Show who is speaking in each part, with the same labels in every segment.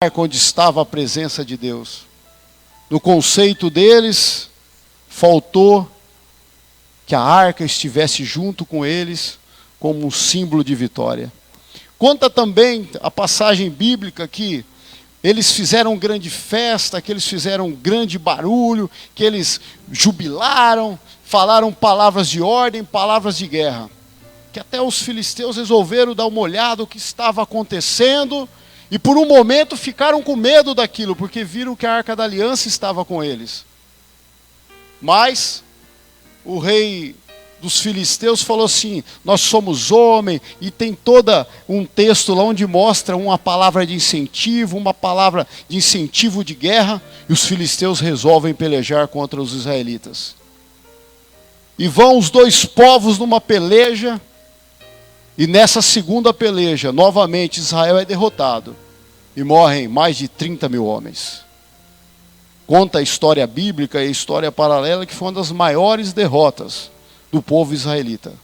Speaker 1: onde estava a presença de Deus. No conceito deles, faltou que a arca estivesse junto com eles como um símbolo de vitória. Conta também a passagem bíblica que eles fizeram grande festa, que eles fizeram um grande barulho, que eles jubilaram, falaram palavras de ordem, palavras de guerra. Que até os filisteus resolveram dar uma olhada no que estava acontecendo e por um momento ficaram com medo daquilo, porque viram que a Arca da Aliança estava com eles. Mas o rei dos filisteus falou assim: nós somos homem, e tem todo um texto lá onde mostra uma palavra de incentivo, uma palavra de incentivo de guerra, e os filisteus resolvem pelejar contra os israelitas. E vão os dois povos numa peleja, e nessa segunda peleja, novamente Israel é derrotado, e morrem mais de 30 mil homens. Conta a história bíblica e a história paralela que foi uma das maiores derrotas do povo israelita.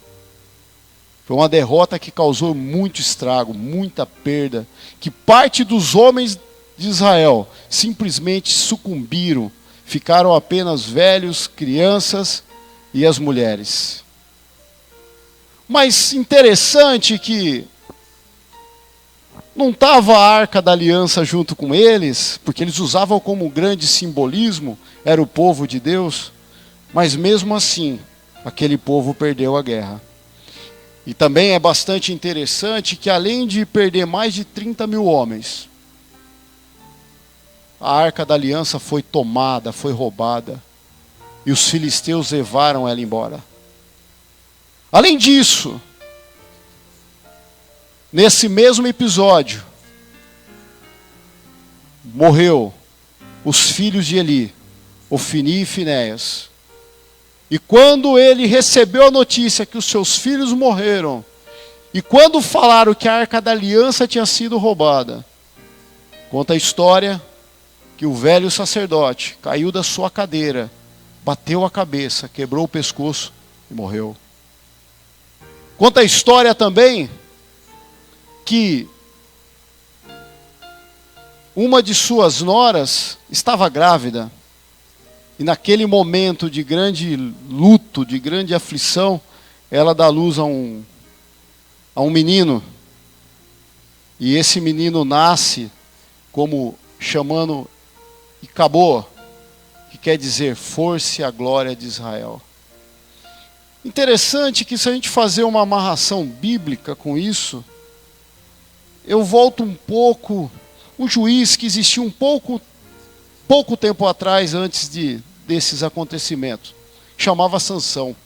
Speaker 1: Foi uma derrota que causou muito estrago, muita perda, que parte dos homens de Israel simplesmente sucumbiram, ficaram apenas velhos, crianças e as mulheres. Mas interessante que não estava a Arca da Aliança junto com eles, porque eles usavam como um grande simbolismo, era o povo de Deus, mas mesmo assim, aquele povo perdeu a guerra. E também é bastante interessante que além de perder mais de 30 mil homens, a Arca da Aliança foi tomada, foi roubada, e os filisteus levaram ela embora. Além disso, nesse mesmo episódio, morreu os filhos de Eli, Ofni e Finéias. E quando ele recebeu a notícia que os seus filhos morreram, e quando falaram que a Arca da Aliança tinha sido roubada, conta a história que o velho sacerdote caiu da sua cadeira, bateu a cabeça, quebrou o pescoço e morreu. Conta a história também que uma de suas noras estava grávida. E naquele momento de grande luto, de grande aflição, ela dá luz a um menino. E esse menino nasce como chamando Icabô, que quer dizer força e a glória de Israel. Interessante que se a gente fazer uma amarração bíblica com isso, eu volto um pouco, um juiz que existiu pouco tempo atrás, antes desses acontecimentos, chamava Sansão.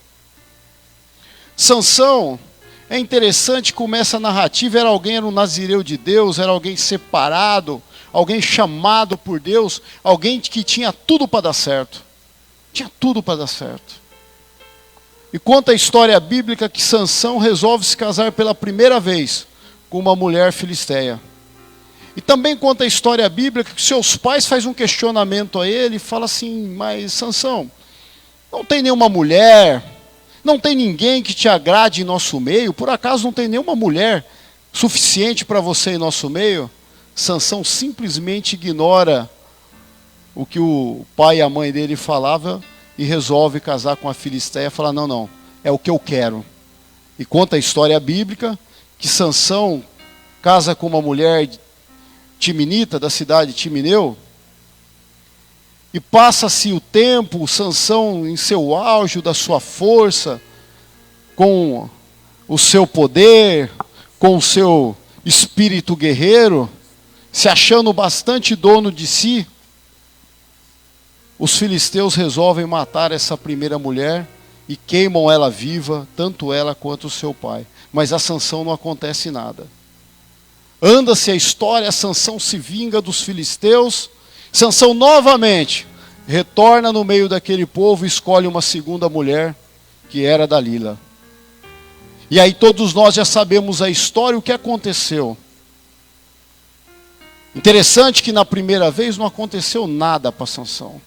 Speaker 1: Sansão, é interessante como essa narrativa era um nazireu de Deus, era alguém separado, alguém chamado por Deus, alguém que tinha tudo para dar certo. Tinha tudo para dar certo. E conta a história bíblica que Sansão resolve se casar pela primeira vez com uma mulher filisteia. E também conta a história bíblica que seus pais fazem um questionamento a ele e fala assim: mas Sansão, não tem nenhuma mulher, não tem ninguém que te agrade em nosso meio? Por acaso não tem nenhuma mulher suficiente para você em nosso meio? Sansão simplesmente ignora o que o pai e a mãe dele falavam e resolve casar com a filisteia e fala: não, é o que eu quero. E conta a história bíblica que Sansão casa com uma mulher timinita, da cidade de Timineu, e passa-se o tempo, Sansão em seu auge da sua força, com o seu poder, com o seu espírito guerreiro, se achando bastante dono de si, os filisteus resolvem matar essa primeira mulher e queimam ela viva, tanto ela quanto o seu pai. Mas a Sansão não acontece nada. Anda-se a história, Sansão se vinga dos filisteus, Sansão novamente retorna no meio daquele povo e escolhe uma segunda mulher, que era Dalila. E aí todos nós já sabemos a história, o que aconteceu. Interessante que na primeira vez não aconteceu nada para Sansão.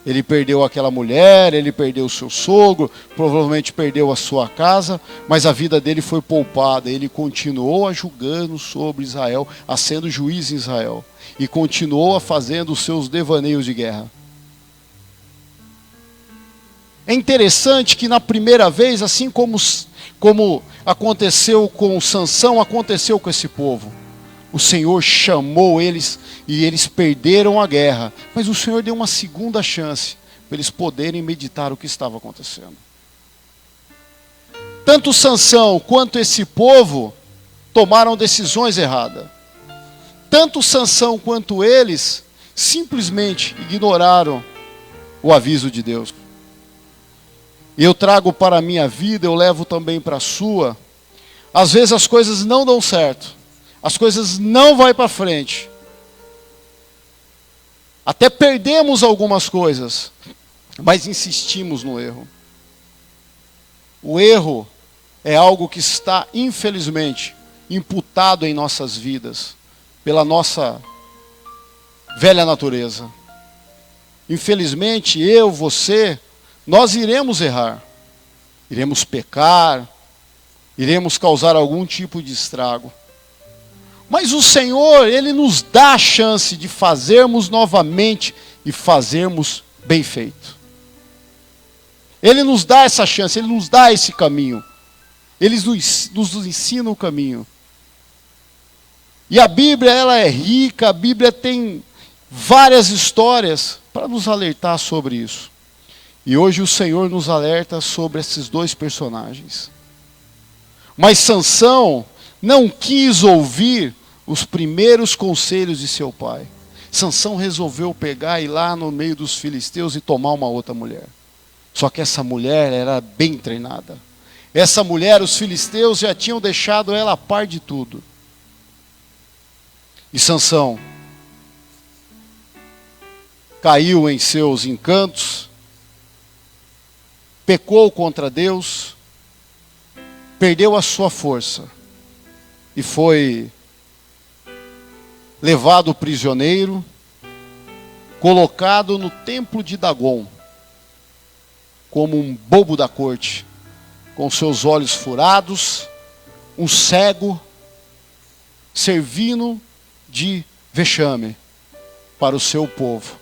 Speaker 1: Ele perdeu aquela mulher, ele perdeu o seu sogro, provavelmente perdeu a sua casa, mas a vida dele foi poupada. Ele continuou a julgando sobre Israel, a sendo juiz em Israel. E continuou a fazendo os seus devaneios de guerra. É interessante que na primeira vez, assim como aconteceu com Sansão, aconteceu com esse povo. O Senhor chamou eles e eles perderam a guerra. Mas o Senhor deu uma segunda chance para eles poderem meditar o que estava acontecendo. Tanto Sansão quanto esse povo tomaram decisões erradas. Tanto Sansão quanto eles simplesmente ignoraram o aviso de Deus. E eu trago para a minha vida, eu levo também para a sua. Às vezes as coisas não dão certo. As coisas não vão para frente. Até perdemos algumas coisas, mas insistimos no erro. O erro é algo que está, infelizmente, imputado em nossas vidas, pela nossa velha natureza. Infelizmente, eu, você, nós iremos errar. Iremos pecar, iremos causar algum tipo de estrago. Mas o Senhor, Ele nos dá a chance de fazermos novamente e fazermos bem feito. Ele nos dá essa chance, Ele nos dá esse caminho. Ele nos ensina o caminho. E a Bíblia, ela é rica, a Bíblia tem várias histórias para nos alertar sobre isso. E hoje o Senhor nos alerta sobre esses dois personagens. Mas Sansão não quis ouvir os primeiros conselhos de seu pai. Sansão resolveu pegar e ir lá no meio dos filisteus e tomar uma outra mulher. Só que essa mulher era bem treinada. Essa mulher, os filisteus já tinham deixado ela a par de tudo. E Sansão caiu em seus encantos, pecou contra Deus, perdeu a sua força e foi levado prisioneiro, colocado no templo de Dagon, como um bobo da corte, com seus olhos furados, um cego, servindo de vexame para o seu povo,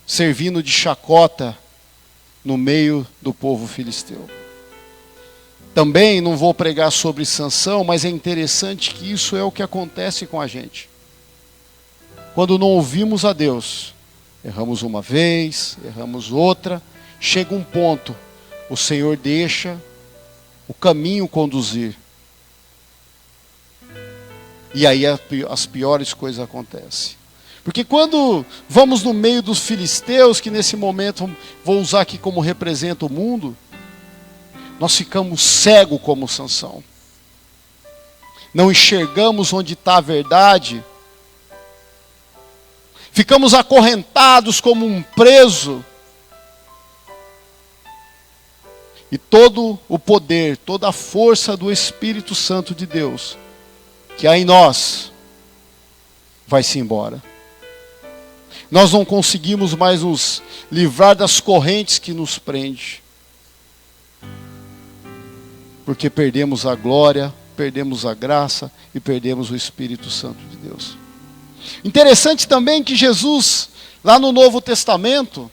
Speaker 1: servindo de chacota no meio do povo filisteu. Também não vou pregar sobre Sansão, mas é interessante que isso é o que acontece com a gente. Quando não ouvimos a Deus, erramos uma vez, erramos outra, chega um ponto, o Senhor deixa o caminho conduzir. E aí as piores coisas acontecem. Porque quando vamos no meio dos filisteus, que nesse momento vou usar aqui como representa o mundo, nós ficamos cegos como Sansão. Não enxergamos onde está a verdade. Ficamos acorrentados como um preso. E todo o poder, toda a força do Espírito Santo de Deus, que há em nós, vai-se embora. Nós não conseguimos mais nos livrar das correntes que nos prendem. Porque perdemos a glória, perdemos a graça e perdemos o Espírito Santo de Deus. Interessante também que Jesus, lá no Novo Testamento,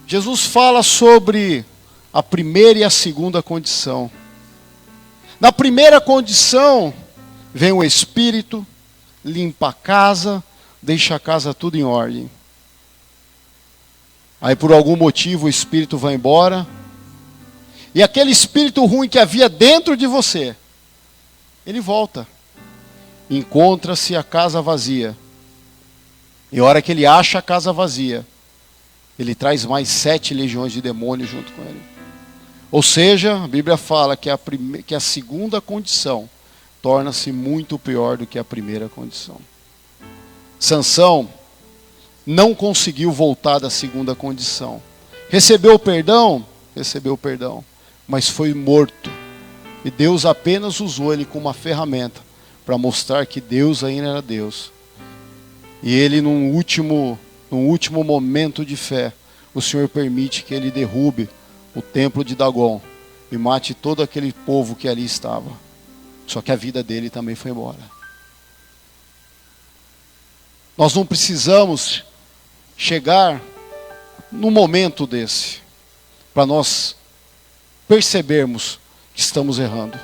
Speaker 1: Jesus fala sobre a primeira e a segunda condição. Na primeira condição, vem o Espírito, limpa a casa, deixa a casa tudo em ordem. Aí por algum motivo o Espírito vai embora, e aquele espírito ruim que havia dentro de você, ele volta. Encontra-se a casa vazia. E a hora que ele acha a casa vazia, ele traz mais 7 legiões de demônios junto com ele. Ou seja, a Bíblia fala que a segunda condição torna-se muito pior do que a primeira condição. Sansão não conseguiu voltar da segunda condição. Recebeu perdão? Recebeu perdão. Mas foi morto. E Deus apenas usou ele como uma ferramenta para mostrar que Deus ainda era Deus. E ele, num último no último momento de fé, o Senhor permite que ele derrube o templo de Dagon e mate todo aquele povo que ali estava. Só que a vida dele também foi embora. Nós não precisamos chegar num momento desse para nós percebermos que estamos errando.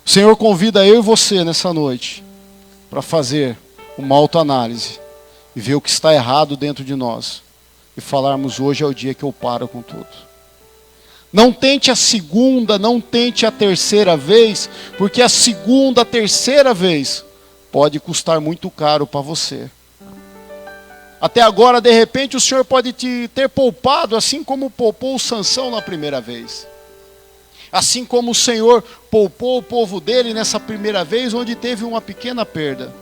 Speaker 1: O Senhor convida eu e você nessa noite para fazer uma autoanálise e ver o que está errado dentro de nós e falarmos: hoje é o dia que eu paro com tudo. Não tente a segunda, não tente a terceira vez, porque a segunda, a terceira vez pode custar muito caro para você. Até agora, de repente, o Senhor pode te ter poupado, assim como poupou Sansão na primeira vez. Assim como o Senhor poupou o povo dele nessa primeira vez, onde teve uma pequena perda.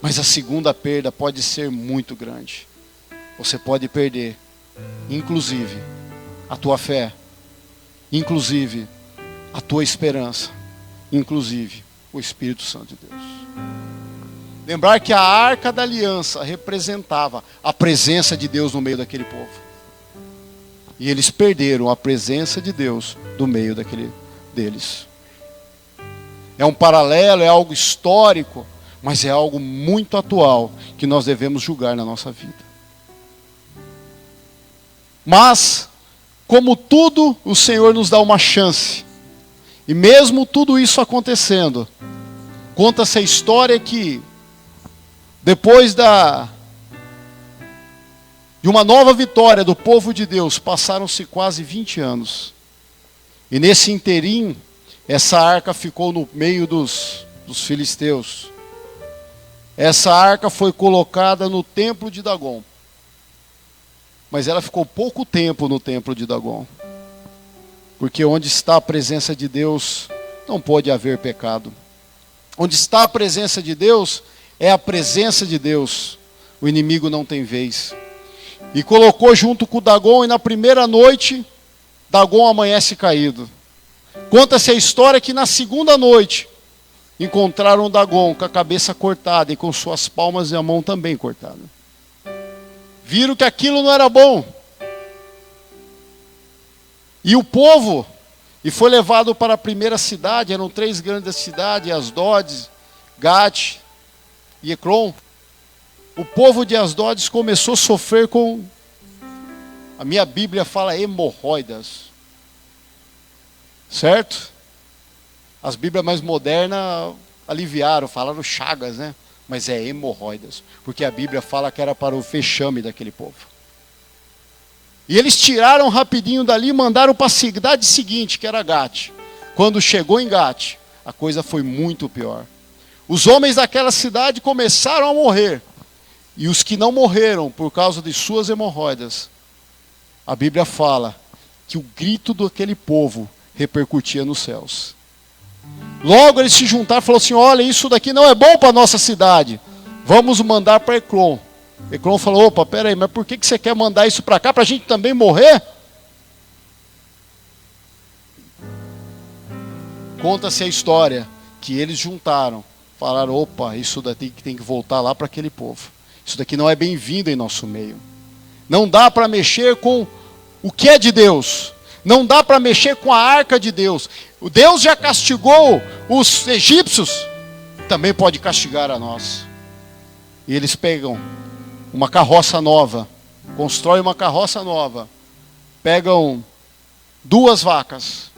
Speaker 1: Mas a segunda perda pode ser muito grande. Você pode perder, inclusive, a tua fé, inclusive, a tua esperança, inclusive, o Espírito Santo de Deus. Lembrar que a Arca da Aliança representava a presença de Deus no meio daquele povo. E eles perderam a presença de Deus do meio deles. É um paralelo, é algo histórico, mas é algo muito atual que nós devemos julgar na nossa vida. Mas, como tudo, o Senhor nos dá uma chance. E mesmo tudo isso acontecendo, conta-se a história que depois de uma nova vitória do povo de Deus, passaram-se quase 20 anos. E nesse interim, essa arca ficou no meio dos filisteus. Essa arca foi colocada no templo de Dagon. Mas ela ficou pouco tempo no templo de Dagon. Porque onde está a presença de Deus, não pode haver pecado. Onde está a presença de Deus, é a presença de Deus. O inimigo não tem vez. E colocou junto com Dagon, e na primeira noite, Dagon amanhece caído. Conta-se a história que na segunda noite, encontraram Dagon com a cabeça cortada e com suas palmas e a mão também cortada. Viram que aquilo não era bom. E o povo, e foi levado para a primeira cidade, eram 3 grandes cidades, Asdod, Gate e Ecrom. O povo de Asdod começou a sofrer com, a minha Bíblia fala hemorroidas. Certo? As Bíblias mais modernas aliviaram, falaram chagas, né? Mas é hemorroidas, porque a Bíblia fala que era para o vexame daquele povo. E eles tiraram rapidinho dali e mandaram para a cidade seguinte, que era Gate. Quando chegou em Gate, a coisa foi muito pior. Os homens daquela cidade começaram a morrer. E os que não morreram por causa de suas hemorroidas, a Bíblia fala que o grito daquele povo repercutia nos céus. Logo eles se juntaram e falaram assim: olha, isso daqui não é bom para a nossa cidade. Vamos mandar para Ecrom. Ecrom falou: opa, peraí, mas por que você quer mandar isso para cá? Para a gente também morrer? Conta-se a história que eles juntaram. Falaram: opa, isso daqui tem que voltar lá para aquele povo. Isso daqui não é bem-vindo em nosso meio. Não dá para mexer com o que é de Deus. Não dá para mexer com a arca de Deus. O Deus já castigou os egípcios, também pode castigar a nós. E eles pegam uma carroça nova, constroem uma carroça nova, pegam 2 vacas,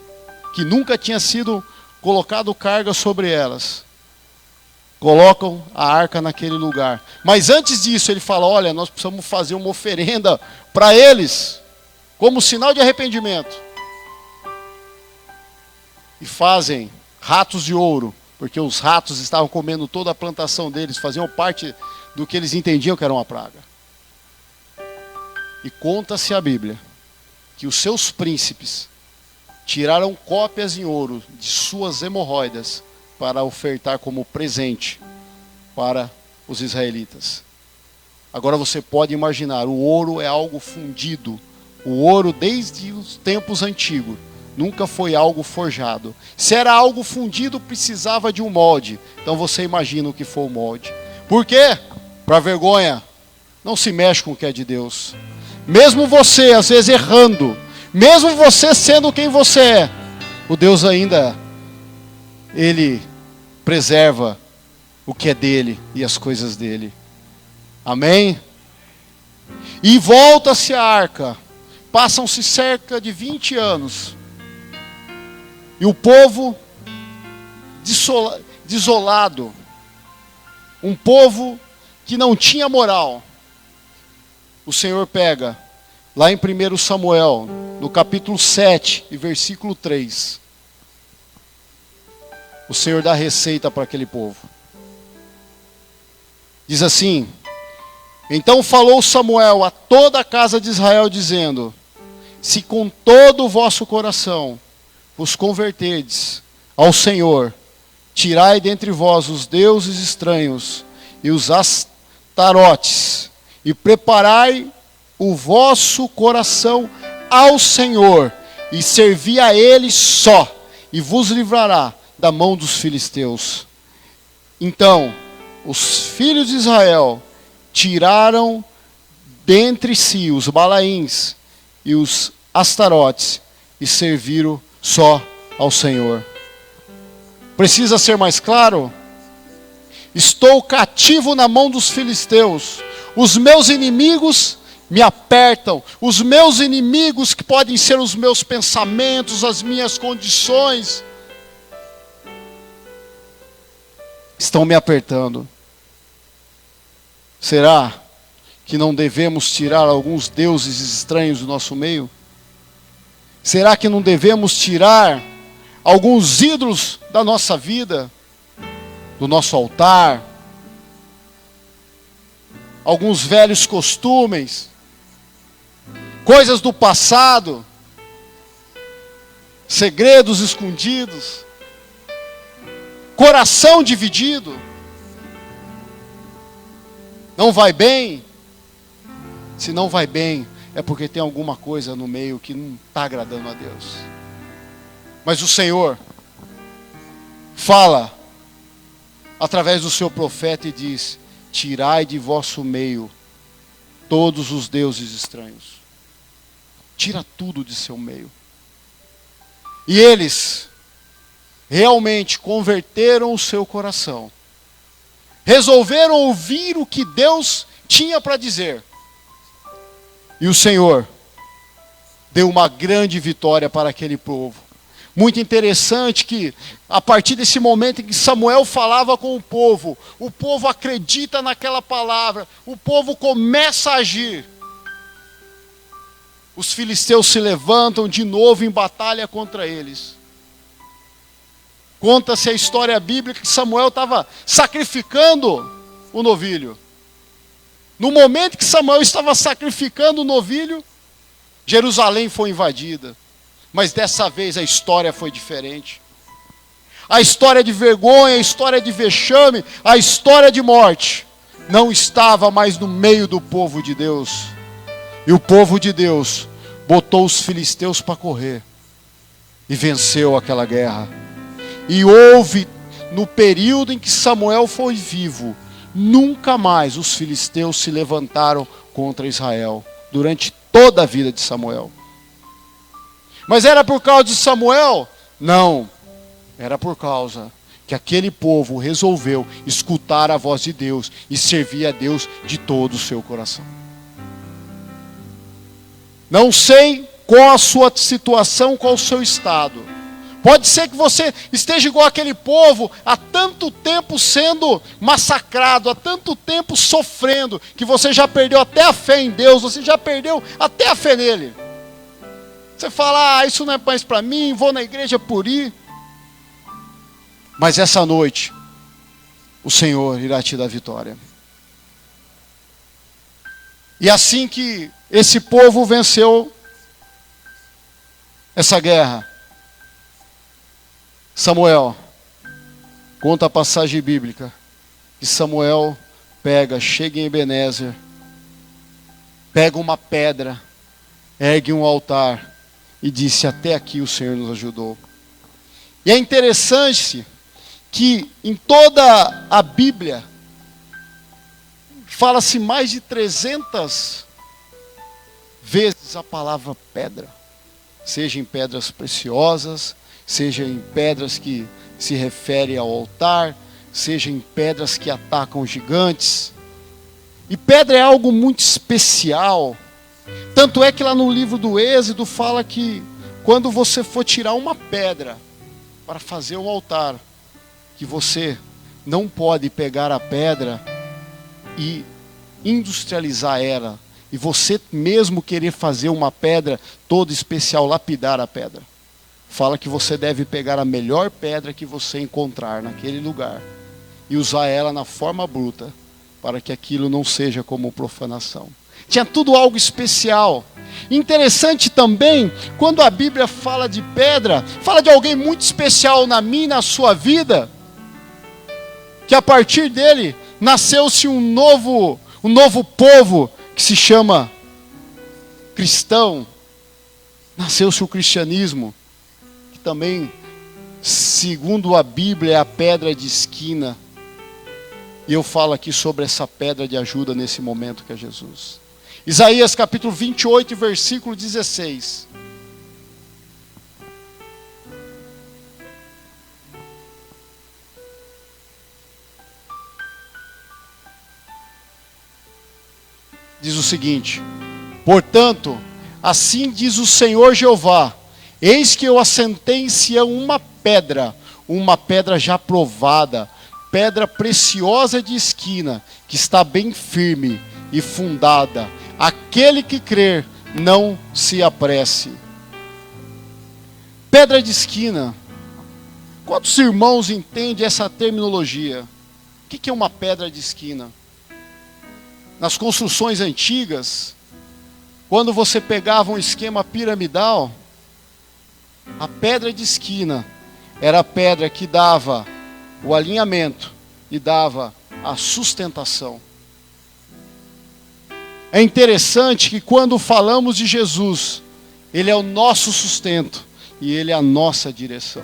Speaker 1: que nunca tinha sido colocado carga sobre elas, colocam a arca naquele lugar. Mas antes disso ele fala: olha, nós precisamos fazer uma oferenda para eles, como sinal de arrependimento. E fazem ratos de ouro, porque os ratos estavam comendo toda a plantação deles, faziam parte do que eles entendiam que era uma praga. E conta-se a Bíblia que os seus príncipes tiraram cópias em ouro de suas hemorroidas para ofertar como presente para os israelitas. Agora você pode imaginar, o ouro é algo fundido. O ouro, desde os tempos antigos, nunca foi algo forjado. Se era algo fundido, precisava de um molde. Então você imagina o que foi o molde. Por quê? Para vergonha Não se mexe com o que é de Deus. Mesmo você, às vezes, errando, mesmo você sendo quem você é, o Deus ainda, Ele preserva o que é dele e as coisas dele. Amém? E volta-se a arca. Passam-se cerca de 20 anos. E o povo desolado. Um povo que não tinha moral. O Senhor pega, lá em 1 Samuel, no capítulo 7 e versículo 3. O Senhor dá receita para aquele povo. Diz assim: então falou Samuel a toda a casa de Israel, dizendo: se com todo o vosso coração vos converterdes ao Senhor, tirai dentre vós os deuses estranhos e os astarotes, e preparai o vosso coração ao Senhor, e servi a Ele só, e vos livrará da mão dos filisteus. Então os filhos de Israel tiraram dentre si os balaíns e os astarotes e serviram só ao Senhor. Precisa ser mais claro? Estou cativo na mão dos filisteus. Os meus inimigos me apertam. Os meus inimigos, que podem ser os meus pensamentos, as minhas condições, estão me apertando. Será que não devemos tirar alguns deuses estranhos do nosso meio? Será que não devemos tirar alguns ídolos da nossa vida, do nosso altar? Alguns velhos costumes, coisas do passado, segredos escondidos, coração dividido. Não vai bem? Se não vai bem, é porque tem alguma coisa no meio que não está agradando a Deus. Mas o Senhor fala através do seu profeta e diz: tirai de vosso meio todos os deuses estranhos. Tira tudo de seu meio. E eles realmente converteram o seu coração. Resolveram ouvir o que Deus tinha para dizer. E o Senhor deu uma grande vitória para aquele povo. Muito interessante que, a partir desse momento em que Samuel falava com o povo acredita naquela palavra, o povo começa a agir. Os filisteus se levantam de novo em batalha contra eles. Conta-se a história bíblica que Samuel estava sacrificando o novilho. No momento que Samuel estava sacrificando o novilho, Jerusalém foi invadida. Mas dessa vez a história foi diferente. A história de vergonha, a história de vexame, a história de morte não estava mais no meio do povo de Deus. E o povo de Deus botou os filisteus para correr e venceu aquela guerra. E houve, no período em que Samuel foi vivo, nunca mais os filisteus se levantaram contra Israel, durante toda a vida de Samuel. Mas era por causa de Samuel? Não, era por causa que aquele povo resolveu escutar a voz de Deus e servir a Deus de todo o seu coração. Não sei qual a sua situação, qual o seu estado. Pode ser que você esteja igual aquele povo, há tanto tempo sendo massacrado, há tanto tempo sofrendo, que você já perdeu até a fé em Deus, você já perdeu até a fé nele. Você fala: isso não é mais para mim, vou na igreja por ir. Mas essa noite, o Senhor irá te dar vitória. E assim que esse povo venceu essa guerra, Samuel conta a passagem bíblica que Samuel chega em Ebenezer, pega uma pedra, ergue um altar e disse: até aqui o Senhor nos ajudou. E é interessante que em toda a Bíblia fala-se mais de 300 vezes a palavra pedra. Seja em pedras preciosas, seja em pedras que se referem ao altar, seja em pedras que atacam gigantes. E pedra é algo muito especial. Tanto é que lá no livro do Êxodo fala que quando você for tirar uma pedra para fazer o altar, que você não pode pegar a pedra e industrializar ela, e você mesmo querer fazer uma pedra toda especial, lapidar a pedra. Fala que você deve pegar a melhor pedra que você encontrar naquele lugar e usar ela na forma bruta, para que aquilo não seja como profanação. Tinha tudo algo especial. Interessante também, quando a Bíblia fala de pedra, fala de alguém muito especial na minha e na sua vida, que a partir dele nasceu-se um novo povo que se chama cristão. Nasceu-se o cristianismo, que também, segundo a Bíblia, é a pedra de esquina. E eu falo aqui sobre essa pedra de ajuda nesse momento que é Jesus. Isaías capítulo 28, versículo 16. Diz o seguinte: portanto, assim diz o Senhor Jeová, eis que eu assentei em Sião uma pedra já provada, pedra preciosa de esquina, que está bem firme e fundada. Aquele que crer, não se apresse. Pedra de esquina. Quantos irmãos entendem essa terminologia? O que é uma pedra de esquina? Nas construções antigas, quando você pegava um esquema piramidal, a pedra de esquina era a pedra que dava o alinhamento e dava a sustentação. É interessante que quando falamos de Jesus, Ele é o nosso sustento e Ele é a nossa direção.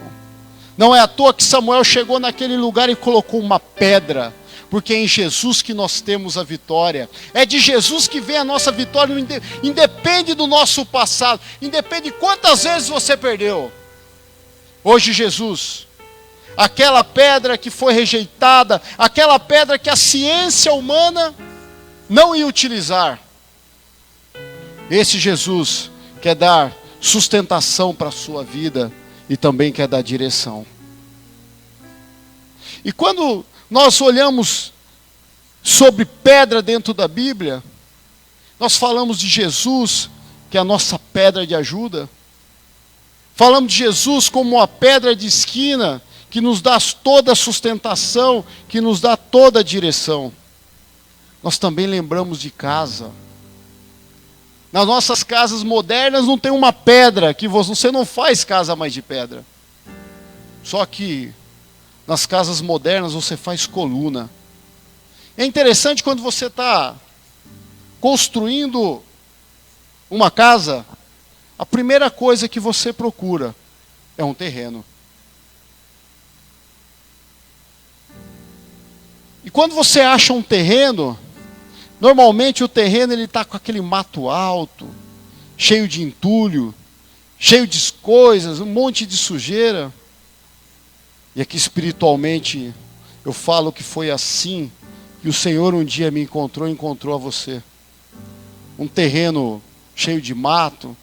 Speaker 1: Não é à toa que Samuel chegou naquele lugar e colocou uma pedra, porque é em Jesus que nós temos a vitória. É de Jesus que vem a nossa vitória, independe do nosso passado, independe de quantas vezes você perdeu. Hoje Jesus, aquela pedra que foi rejeitada, aquela pedra que a ciência humana não ia utilizar, esse Jesus quer dar sustentação para a sua vida e também quer dar direção. E quando nós olhamos sobre pedra dentro da Bíblia, nós falamos de Jesus, que é a nossa pedra de ajuda. Falamos de Jesus como a pedra de esquina, que nos dá toda a sustentação, que nos dá toda a direção. Nós também lembramos de casa. Nas nossas casas modernas não tem uma pedra, que você não faz casa mais de pedra. Só que nas casas modernas você faz coluna. É interessante quando você está construindo uma casa, a primeira coisa que você procura é um terreno. E quando você acha um terreno, normalmente o terreno está com aquele mato alto, cheio de entulho, cheio de coisas, um monte de sujeira. E aqui espiritualmente eu falo que foi assim que o Senhor um dia me encontrou a você. Um terreno cheio de mato,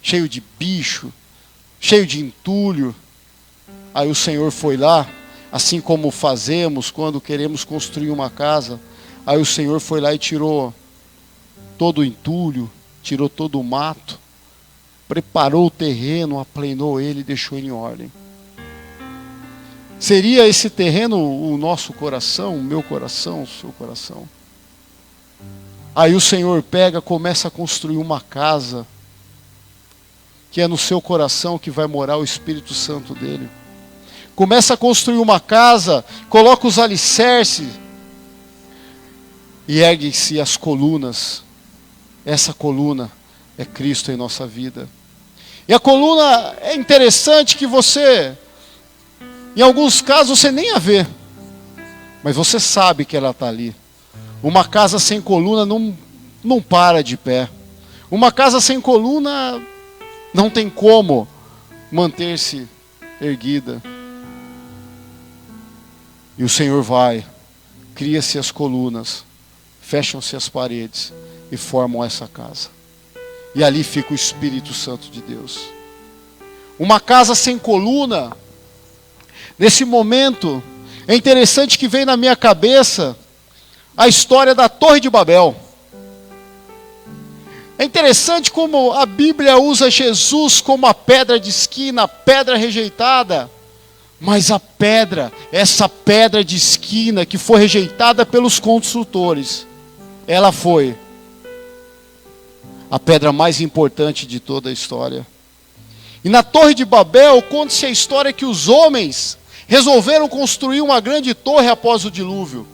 Speaker 1: cheio de bicho, cheio de entulho. Aí o Senhor foi lá, assim como fazemos quando queremos construir uma casa. Aí o Senhor foi lá e tirou todo o entulho, tirou todo o mato, preparou o terreno, aplanou ele e deixou ele em ordem. Seria esse terreno o nosso coração, o meu coração, o seu coração? Aí o Senhor começa a construir uma casa, que é no seu coração que vai morar o Espírito Santo dele. Começa a construir uma casa, coloca os alicerces, e erguem-se as colunas. Essa coluna é Cristo em nossa vida. E a coluna é interessante que você, em alguns casos você nem a vê, mas você sabe que ela está ali. Uma casa sem coluna não para de pé. Uma casa sem coluna não tem como manter-se erguida. E o Senhor vai, cria-se as colunas, fecham-se as paredes e formam essa casa. E ali fica o Espírito Santo de Deus. Uma casa sem coluna, nesse momento, é interessante que vem na minha cabeça a história da Torre de Babel. É interessante como a Bíblia usa Jesus como a pedra de esquina, a pedra rejeitada. Mas a pedra, essa pedra de esquina que foi rejeitada pelos construtores, ela foi a pedra mais importante de toda a história. E na Torre de Babel, conta-se a história que os homens resolveram construir uma grande torre após o dilúvio.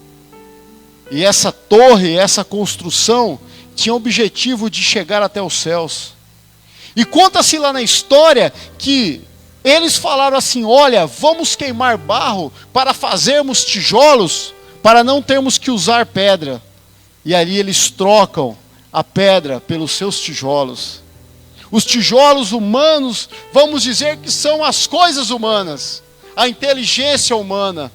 Speaker 1: E essa torre, essa construção, tinha o objetivo de chegar até os céus. E conta-se lá na história que eles falaram assim: olha, vamos queimar barro para fazermos tijolos, para não termos que usar pedra. E ali eles trocam a pedra pelos seus tijolos. Os tijolos humanos, vamos dizer que são as coisas humanas, a inteligência humana.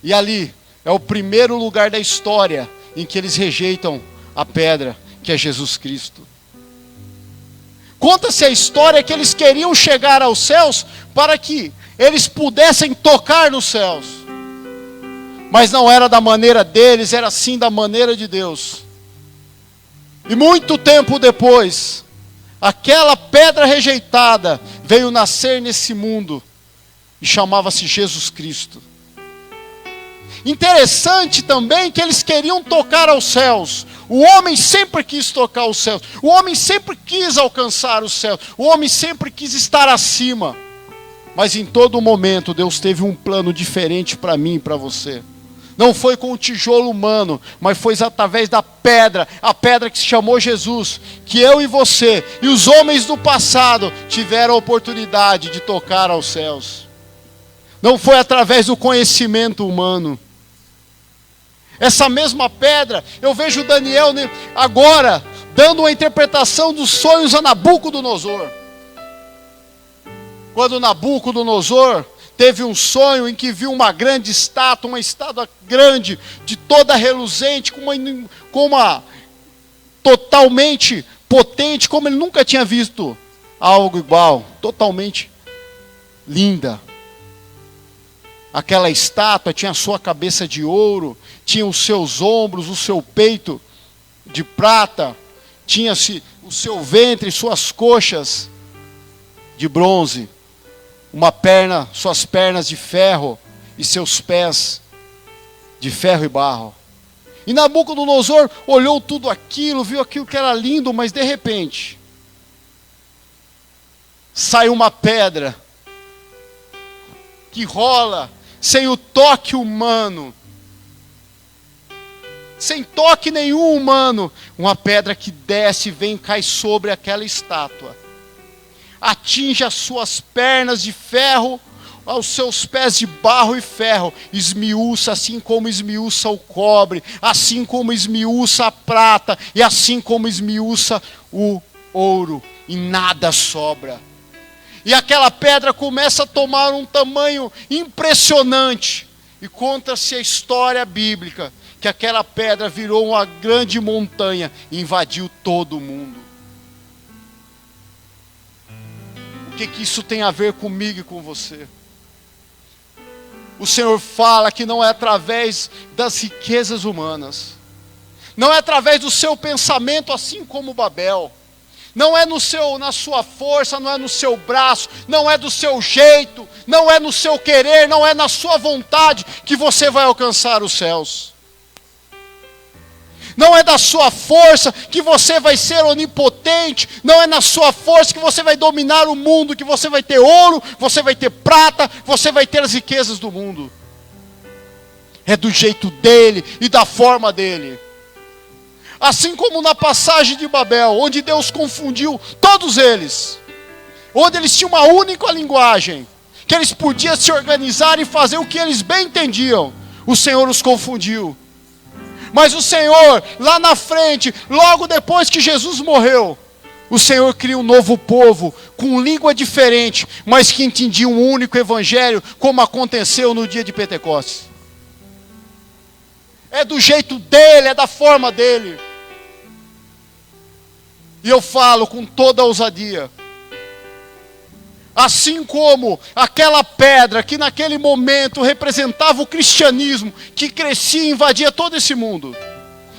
Speaker 1: E ali é o primeiro lugar da história em que eles rejeitam a pedra, que é Jesus Cristo. Conta-se a história que eles queriam chegar aos céus para que eles pudessem tocar nos céus. Mas não era da maneira deles, era sim da maneira de Deus. E muito tempo depois, aquela pedra rejeitada veio nascer nesse mundo e chamava-se Jesus Cristo. Interessante também que eles queriam tocar aos céus. O homem sempre quis tocar aos céus. O homem sempre quis alcançar os céus. O homem sempre quis estar acima. Mas em todo momento Deus teve um plano diferente para mim e para você. Não foi com o tijolo humano, mas foi através da pedra, a pedra que se chamou Jesus, que eu e você e os homens do passado tiveram a oportunidade de tocar aos céus. Não foi através do conhecimento humano. Essa mesma pedra, eu vejo Daniel agora dando uma interpretação dos sonhos a Nabucodonosor. Quando Nabucodonosor teve um sonho em que viu uma grande estátua, uma estátua grande, de toda reluzente, com uma totalmente potente, como ele nunca tinha visto algo igual, totalmente linda. Aquela estátua tinha a sua cabeça de ouro, tinha os seus ombros, o seu peito de prata, tinha-se o seu ventre, suas coxas de bronze, suas pernas de ferro e seus pés de ferro e barro. E Nabucodonosor olhou tudo aquilo, viu aquilo que era lindo, mas de repente saiu uma pedra que rola sem o toque humano, sem toque nenhum humano, uma pedra que desce e vem e cai sobre aquela estátua, atinge as suas pernas de ferro, aos seus pés de barro e ferro, esmiuça assim como esmiuça o cobre, assim como esmiuça a prata, e assim como esmiuça o ouro, e nada sobra. E aquela pedra começa a tomar um tamanho impressionante, e conta-se a história bíblica, que aquela pedra virou uma grande montanha e invadiu todo o mundo. O que isso tem a ver comigo e com você? O Senhor fala que não é através das riquezas humanas, não é através do seu pensamento, assim como Babel, não é na sua força, não é no seu braço, não é do seu jeito, não é no seu querer, não é na sua vontade que você vai alcançar os céus. Não é da sua força que você vai ser onipotente, não é na sua força que você vai dominar o mundo, que você vai ter ouro, você vai ter prata, você vai ter as riquezas do mundo. É do jeito dele e da forma dele. Assim como na passagem de Babel, onde Deus confundiu todos eles, onde eles tinham uma única linguagem, que eles podiam se organizar e fazer o que eles bem entendiam, o Senhor os confundiu. Mas o Senhor, lá na frente, logo depois que Jesus morreu, o Senhor cria um novo povo, com língua diferente, mas que entendia um único evangelho, como aconteceu no dia de Pentecostes. É do jeito dele, é da forma dele. E eu falo com toda a ousadia. Assim como aquela pedra que naquele momento representava o cristianismo, que crescia e invadia todo esse mundo,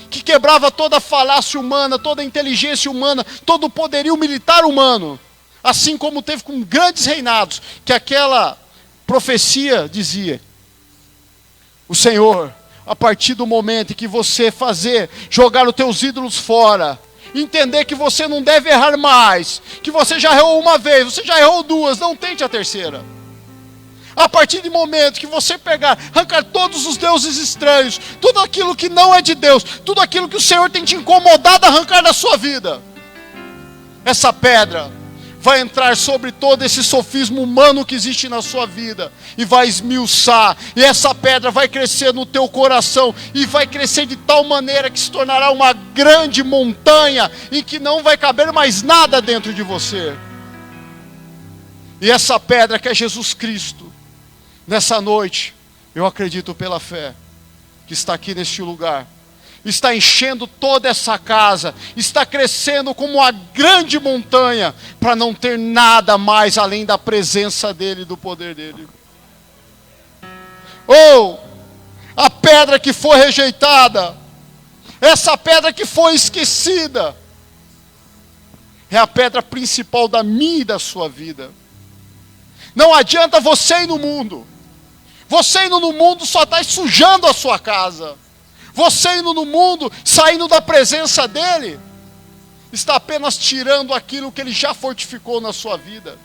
Speaker 1: que quebrava toda a falácia humana, toda a inteligência humana, todo o poderio militar humano, assim como teve com grandes reinados, que aquela profecia dizia: o Senhor, a partir do momento em que você jogar os teus ídolos fora, entender que você não deve errar mais, que você já errou uma vez, você já errou duas, não tente a terceira. A partir do momento que você arrancar todos os deuses estranhos, tudo aquilo que não é de Deus, tudo aquilo que o Senhor tem te incomodado a arrancar da sua vida, essa pedra vai entrar sobre todo esse sofismo humano que existe na sua vida, e vai esmiuçar, e essa pedra vai crescer no teu coração, e vai crescer de tal maneira que se tornará uma grande montanha, em que não vai caber mais nada dentro de você. E essa pedra que é Jesus Cristo, nessa noite, eu acredito pela fé, que está aqui neste lugar, está enchendo toda essa casa, está crescendo como uma grande montanha, para não ter nada mais além da presença dEle e do poder dEle. Ou, a pedra que foi rejeitada, essa pedra que foi esquecida, é a pedra principal da minha e da sua vida. Não adianta você ir no mundo, você indo no mundo só está sujando a sua casa. Você indo no mundo, saindo da presença dEle, está apenas tirando aquilo que Ele já fortificou na sua vida.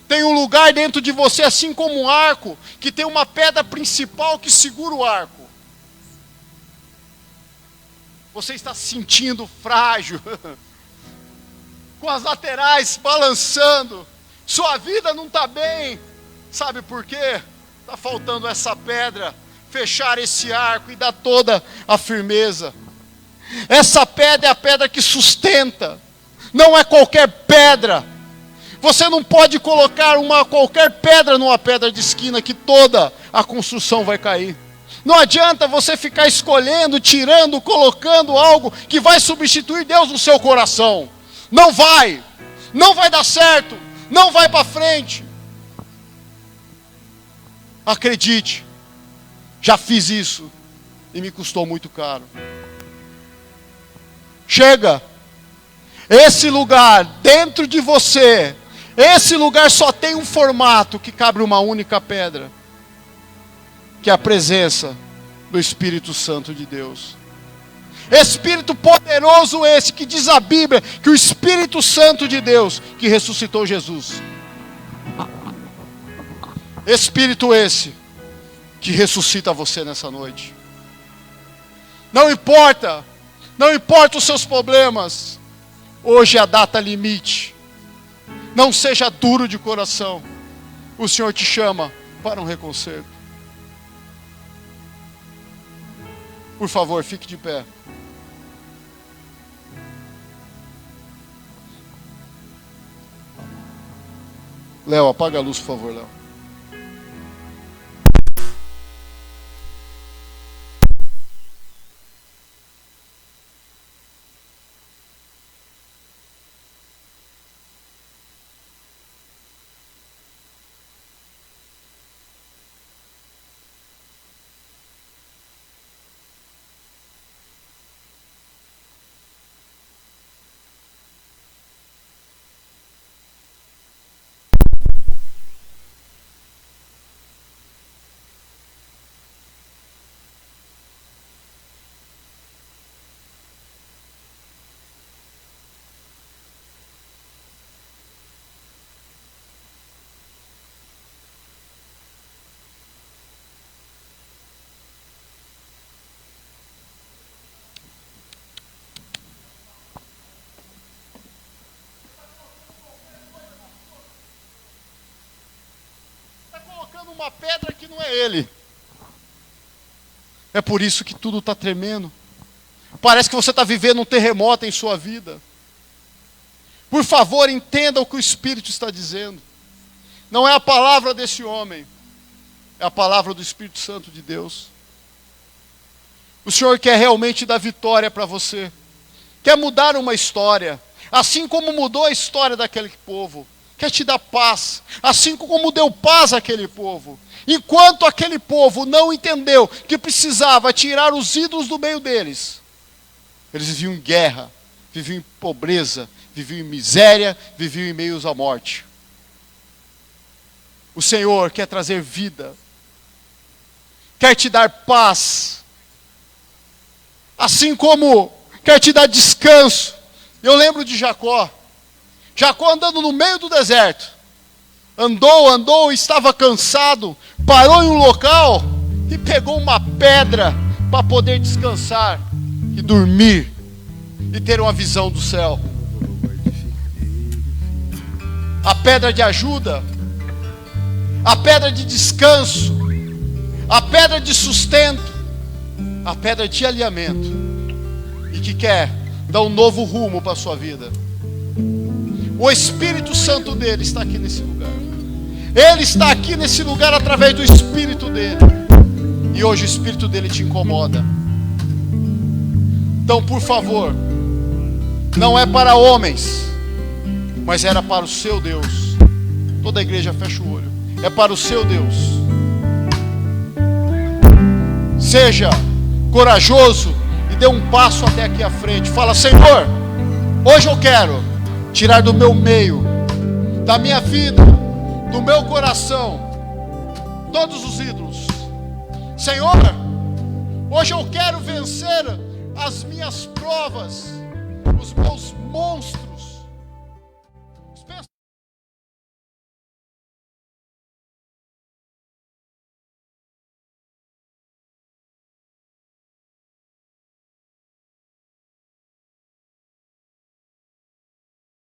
Speaker 1: Tem um lugar dentro de você, assim como um arco, que tem uma pedra principal que segura o arco. Você está se sentindo frágil, com as laterais balançando, sua vida não está bem. Sabe por quê? Está faltando essa pedra, fechar esse arco e dar toda a firmeza. Essa pedra é a pedra que sustenta, não é qualquer pedra. Você não pode colocar qualquer pedra numa pedra de esquina, que toda a construção vai cair. Não adianta você ficar escolhendo, tirando, colocando algo que vai substituir Deus no seu coração. Não vai dar certo, não vai para frente. Acredite, já fiz isso e me custou muito caro. Chega, esse lugar dentro de você, esse lugar só tem um formato que cabe uma única pedra, que é a presença do Espírito Santo de Deus. Espírito poderoso esse, que diz a Bíblia, que o Espírito Santo de Deus, que ressuscitou Jesus. Espírito esse, que ressuscita você nessa noite. Não importa os seus problemas, hoje é a data limite. Não seja duro de coração, o Senhor te chama para um reconcerto. Por favor, fique de pé. Léo, apaga a luz, por favor, Léo. Uma pedra que não é Ele. É por isso que tudo está tremendo. Parece que você está vivendo um terremoto em sua vida. Por favor, entenda o que o Espírito está dizendo. Não é a palavra desse homem, é a palavra do Espírito Santo de Deus. O Senhor quer realmente dar vitória para você. Quer mudar uma história, assim como mudou a história daquele povo. Quer te dar paz, assim como deu paz àquele povo. Enquanto aquele povo não entendeu que precisava tirar os ídolos do meio deles, eles viviam em guerra, viviam em pobreza, viviam em miséria, viviam em meios à morte. O Senhor quer trazer vida, quer te dar paz, assim como quer te dar descanso. Eu lembro de Jacó. Jacó andando no meio do deserto. Andou, estava cansado, parou em um local e pegou uma pedra para poder descansar e dormir e ter uma visão do céu. A pedra de ajuda, a pedra de descanso, a pedra de sustento, a pedra de alinhamento, e que quer dar um novo rumo para a sua vida. O Espírito Santo dele está aqui nesse lugar. Ele está aqui nesse lugar através do Espírito dele. E hoje o Espírito dele te incomoda. Então, por favor, não é para homens, mas era para o seu Deus. Toda a igreja fecha o olho. É para o seu Deus. Seja corajoso e dê um passo até aqui à frente. Fala: Senhor, hoje eu quero tirar do meu meio, da minha vida, do meu coração, todos os ídolos. Senhor, hoje eu quero vencer as minhas provas, os meus monstros.